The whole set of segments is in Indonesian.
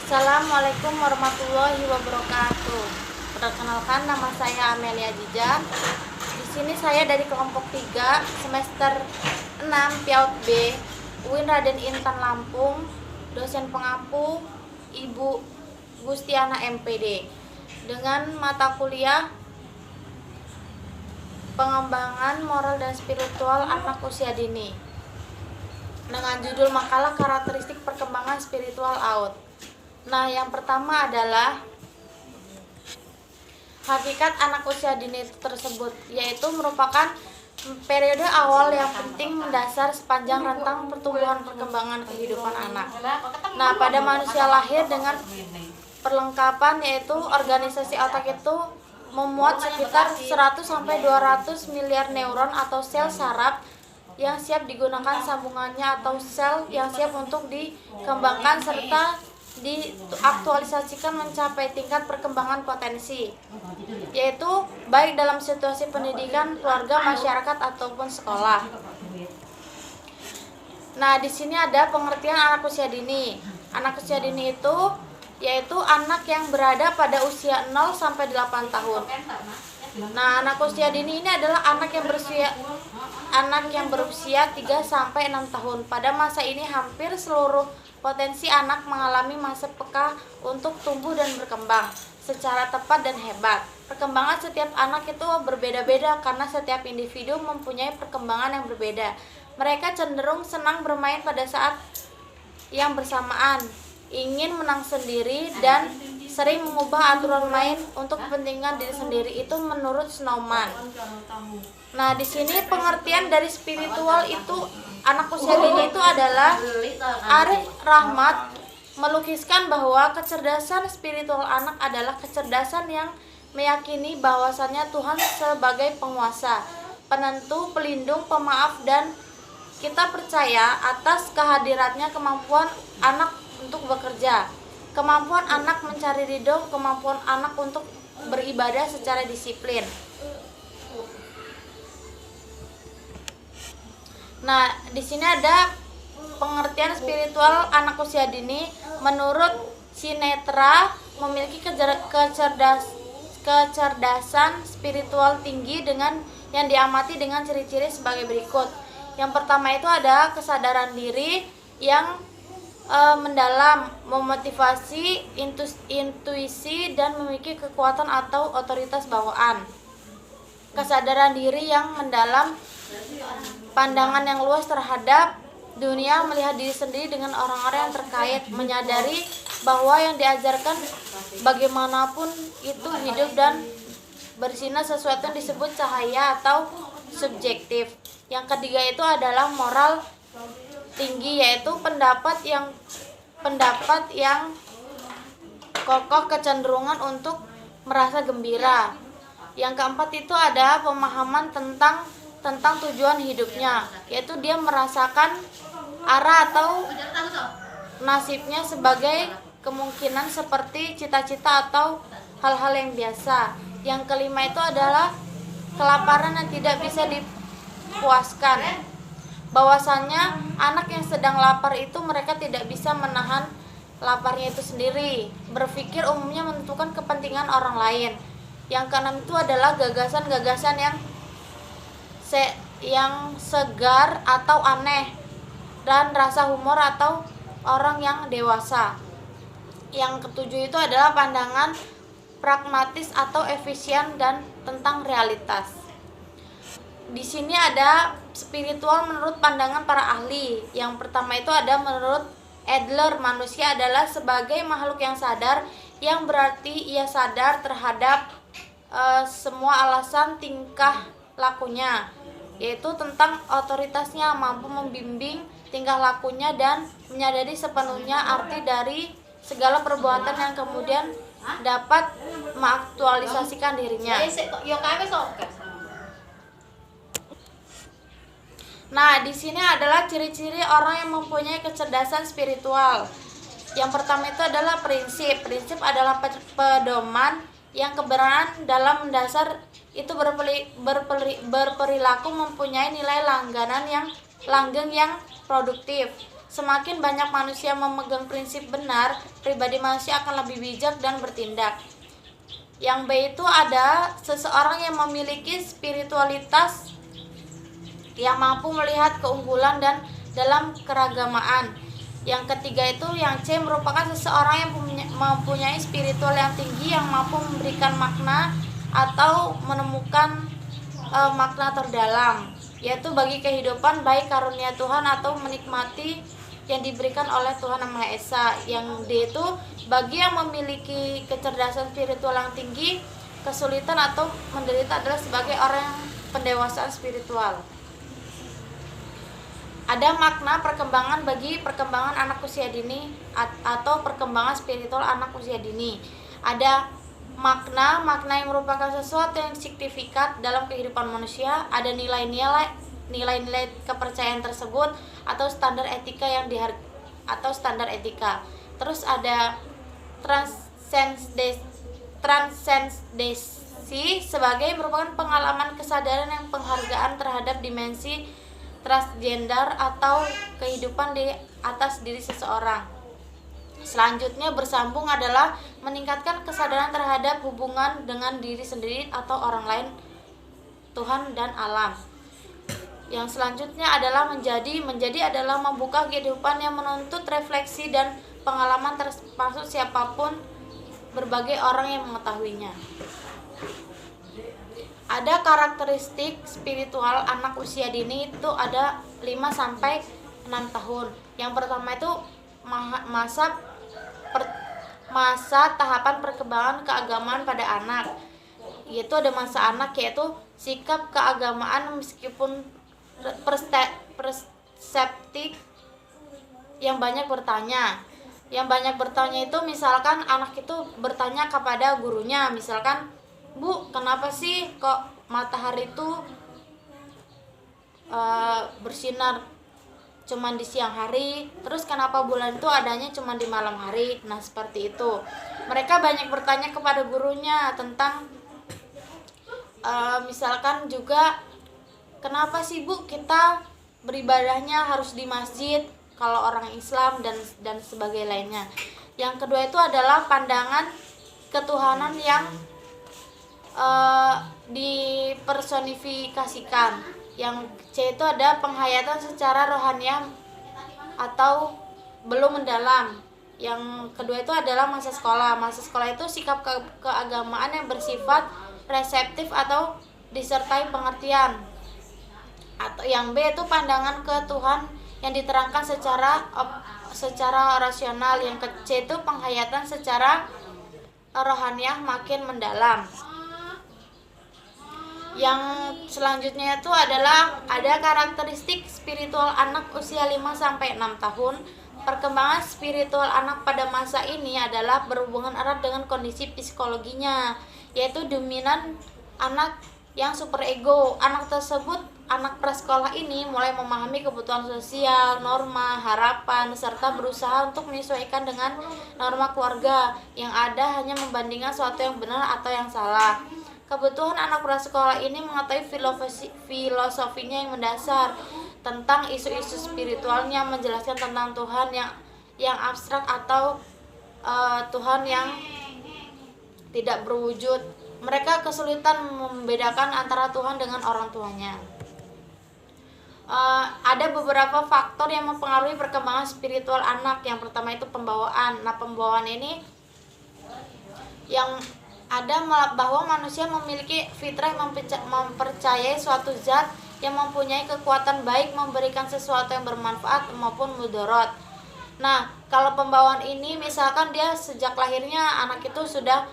Assalamualaikum warahmatullahi wabarakatuh. Perkenalkan, nama saya Amelia Jijan. Di sini saya dari kelompok 3 semester 6 PAUD B, UIN Raden Intan Lampung, dosen pengampu Ibu Gustiana MPD, dengan mata kuliah Pengembangan Moral dan Spiritual Anak Usia Dini, dengan judul makalah karakteristik perkembangan spiritual AUD. Nah, yang pertama adalah hakikat anak usia dini tersebut, yaitu merupakan periode awal yang penting mendasar sepanjang rentang pertumbuhan perkembangan kehidupan anak. Nah, pada manusia lahir dengan perlengkapan, yaitu organisasi otak itu memuat sekitar 100 sampai 200 miliar neuron atau sel saraf yang siap digunakan sambungannya atau sel yang siap untuk dikembangkan serta diaktualisasikan mencapai tingkat perkembangan potensi, yaitu baik dalam situasi pendidikan, keluarga, masyarakat ataupun sekolah. Nah, di sini ada pengertian anak usia dini. Anak usia dini itu yaitu anak yang berada pada usia 0 sampai 8 tahun. Nah, anak usia dini ini adalah anak yang berusia 3 sampai 6 tahun. Pada masa ini hampir seluruh potensi anak mengalami masa peka untuk tumbuh dan berkembang secara tepat dan hebat. Perkembangan setiap anak itu berbeda-beda karena setiap individu mempunyai perkembangan yang berbeda. Mereka cenderung senang bermain pada saat yang bersamaan, ingin menang sendiri, dan sering mengubah aturan main untuk kepentingan diri sendiri. Itu menurut Snowman. Nah, di sini pengertian dari spiritual itu anak usia dini itu adalah Arif Rahmat melukiskan bahwa kecerdasan spiritual anak adalah kecerdasan yang meyakini bahwasannya Tuhan sebagai penguasa, penentu, pelindung, pemaaf, dan kita percaya atas kehadiratnya kemampuan anak untuk bekerja, kemampuan anak mencari ridho, kemampuan anak untuk beribadah secara disiplin. Nah, di sini ada pengertian spiritual anak usia dini. Menurut Sinetra, memiliki kecerdasan spiritual tinggi dengan yang diamati dengan ciri-ciri sebagai berikut. Yang pertama itu ada kesadaran diri yang mendalam, memotivasi, intuisi, dan memiliki kekuatan atau otoritas bawaan. Kesadaran diri yang mendalam, pandangan yang luas terhadap dunia, melihat diri sendiri dengan orang-orang yang terkait, menyadari bahwa yang diajarkan bagaimanapun itu hidup dan bersinar, sesuatu yang disebut cahaya atau subjektif. Yang ketiga itu adalah moral tinggi, yaitu pendapat yang kokoh, kecenderungan untuk merasa gembira. Yang keempat itu ada pemahaman tentang tujuan hidupnya, yaitu dia merasakan arah atau nasibnya sebagai kemungkinan seperti cita-cita atau hal-hal yang biasa. Yang kelima itu adalah kelaparan yang tidak bisa dipuaskan, bahwasannya anak yang sedang lapar itu mereka tidak bisa menahan laparnya itu sendiri, berpikir umumnya menentukan kepentingan orang lain. Yang keenam itu adalah gagasan-gagasan yang segar atau aneh, dan rasa humor atau orang yang dewasa. Yang ketujuh itu adalah pandangan pragmatis atau efisien dan tentang realitas. Di sini ada spiritual menurut pandangan para ahli. Yang pertama itu ada menurut Adler, manusia adalah sebagai makhluk yang sadar, yang berarti ia sadar terhadap semua alasan tingkah lakunya, yaitu tentang otoritasnya, mampu membimbing tingkah lakunya dan menyadari sepenuhnya arti dari segala perbuatan yang kemudian dapat mengaktualisasikan dirinya. Nah, di sini adalah ciri-ciri orang yang mempunyai kecerdasan spiritual. Yang pertama itu adalah prinsip. Prinsip adalah pedoman yang kebenaran dalam mendasar itu berperilaku, mempunyai nilai langgeng yang produktif. Semakin banyak manusia memegang prinsip benar, pribadi manusia akan lebih bijak dan bertindak. Yang B itu ada seseorang yang memiliki spiritualitas yang mampu melihat keunggulan dan dalam keragamaan. Yang ketiga itu yang C merupakan seseorang yang mempunyai spiritual yang tinggi yang mampu memberikan makna atau menemukan makna terdalam, yaitu bagi kehidupan baik karunia Tuhan atau menikmati yang diberikan oleh Tuhan Yang Maha Esa. Yang D itu bagi yang memiliki kecerdasan spiritual yang tinggi, kesulitan atau menderita adalah sebagai orang yang pendewasaan spiritual. Ada makna perkembangan bagi perkembangan anak usia dini atau perkembangan spiritual anak usia dini. Ada makna yang merupakan sesuatu yang signifikan dalam kehidupan manusia. Ada nilai-nilai kepercayaan tersebut atau standar etika yang atau standar etika. Terus ada transcendensi sebagai merupakan pengalaman kesadaran yang penghargaan terhadap dimensi transgender atau kehidupan di atas diri seseorang. Selanjutnya bersambung adalah meningkatkan kesadaran terhadap hubungan dengan diri sendiri atau orang lain, Tuhan dan alam. Yang selanjutnya adalah menjadi adalah membuka kehidupan yang menuntut refleksi dan pengalaman termasuk siapapun berbagai orang yang mengetahuinya. Ada karakteristik spiritual anak usia dini itu ada 5-6 tahun. Yang pertama itu masa tahapan perkembangan keagamaan pada anak. Yaitu ada masa anak yaitu sikap keagamaan meskipun perseptik yang banyak bertanya. Yang banyak bertanya itu misalkan anak itu bertanya kepada gurunya, misalkan, "Bu, kenapa sih kok matahari itu bersinar cuman di siang hari, terus kenapa bulan itu adanya cuma di malam hari?" Nah, seperti itu. Mereka banyak bertanya kepada gurunya tentang misalkan juga, "Kenapa sih, Bu, kita beribadahnya harus di masjid kalau orang Islam dan sebagai lainnya?" Yang kedua itu adalah pandangan ketuhanan yang dipersonifikasikan. Yang C itu ada penghayatan secara rohaniah atau belum mendalam. Yang kedua itu adalah masa sekolah. Masa sekolah itu sikap keagamaan yang bersifat reseptif atau disertai pengertian. Atau yang B itu pandangan ke Tuhan yang diterangkan secara rasional. Yang C itu penghayatan secara rohaniah makin mendalam. Yang selanjutnya itu adalah ada karakteristik spiritual anak usia 5-6 tahun. Perkembangan spiritual anak pada masa ini adalah berhubungan erat dengan kondisi psikologinya, yaitu dominan anak yang superego. Anak prasekolah ini mulai memahami kebutuhan sosial, norma, harapan, serta berusaha untuk menyesuaikan dengan norma keluarga yang ada, hanya membandingkan sesuatu yang benar atau yang salah. Kebutuhan anak prasekolah ini mengetahui filosofinya yang mendasar tentang isu-isu spiritualnya, menjelaskan tentang Tuhan yang abstrak atau Tuhan yang tidak berwujud. Mereka kesulitan membedakan antara Tuhan dengan orang tuanya. Ada beberapa faktor yang mempengaruhi perkembangan spiritual anak. Yang pertama itu pembawaan. Nah, pembawaan ini yang ada bahwa manusia memiliki fitrah mempercayai suatu zat yang mempunyai kekuatan baik memberikan sesuatu yang bermanfaat maupun mudarat. Nah, kalau pembawaan ini misalkan dia sejak lahirnya anak itu sudah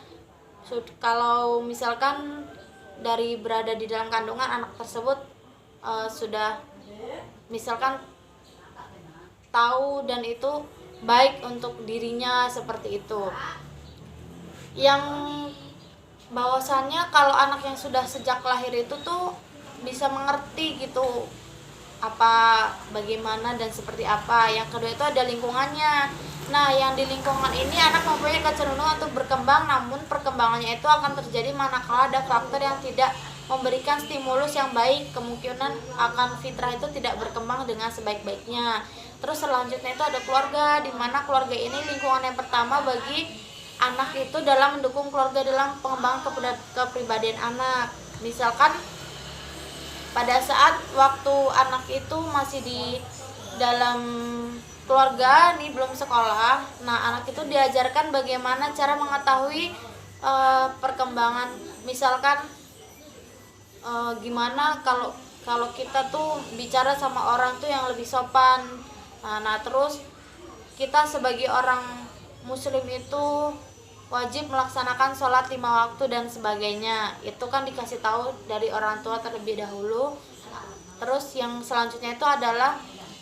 kalau misalkan dari berada di dalam kandungan anak tersebut sudah misalkan tahu dan itu baik untuk dirinya, seperti itu. Yang bahwasannya kalau anak yang sudah sejak lahir itu tuh bisa mengerti gitu bagaimana dan seperti apa. Yang kedua itu ada lingkungannya. Nah, yang di lingkungan ini anak mempunyai kecenderungan untuk berkembang, namun perkembangannya itu akan terjadi manakala ada faktor yang tidak memberikan stimulus yang baik. Kemungkinan akan fitrah itu tidak berkembang dengan sebaik-baiknya. Terus selanjutnya itu ada keluarga, di mana keluarga ini lingkungan yang pertama bagi anak itu dalam mendukung keluarga dalam pengembangan kepribadian anak. Misalkan pada saat waktu anak itu masih di dalam keluarga nih, belum sekolah, nah anak itu diajarkan bagaimana cara mengetahui perkembangan, misalkan gimana kalau kita tuh bicara sama orang tuh yang lebih sopan. Nah terus kita sebagai orang muslim itu wajib melaksanakan sholat 5 waktu dan sebagainya. Itu kan dikasih tahu dari orang tua terlebih dahulu. Terus yang selanjutnya itu adalah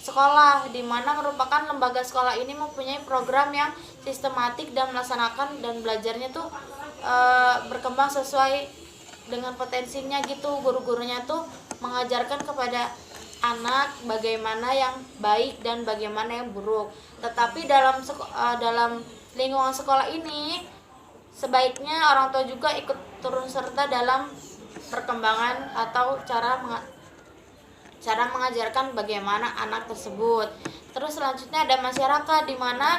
sekolah, di mana merupakan lembaga sekolah ini mempunyai program yang sistematik dan melaksanakan dan belajarnya tuh berkembang sesuai dengan potensinya gitu. Guru-gurunya tuh mengajarkan kepada anak bagaimana yang baik dan bagaimana yang buruk. Tetapi dalam lingkungan sekolah ini sebaiknya orang tua juga ikut turun serta dalam perkembangan atau cara mengajarkan bagaimana anak tersebut. Terus selanjutnya ada masyarakat, di mana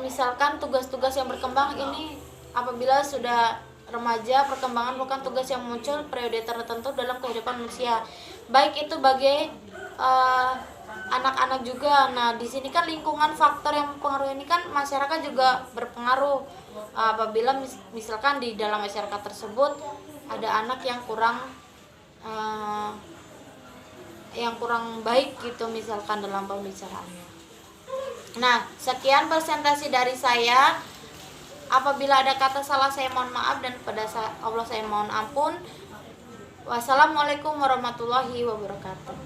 misalkan tugas-tugas yang berkembang ini apabila sudah remaja, perkembangan bukan tugas yang muncul periode tertentu dalam kehidupan manusia, baik itu bagi anak-anak juga. Nah di sini kan lingkungan faktor yang mempengaruhi ini kan masyarakat juga berpengaruh. Apabila misalkan di dalam masyarakat tersebut ada anak yang kurang baik gitu misalkan dalam pembicaraannya. Nah sekian presentasi dari saya. Apabila ada kata salah saya mohon maaf, dan kepada Allah saya mohon ampun. Wassalamualaikum warahmatullahi wabarakatuh.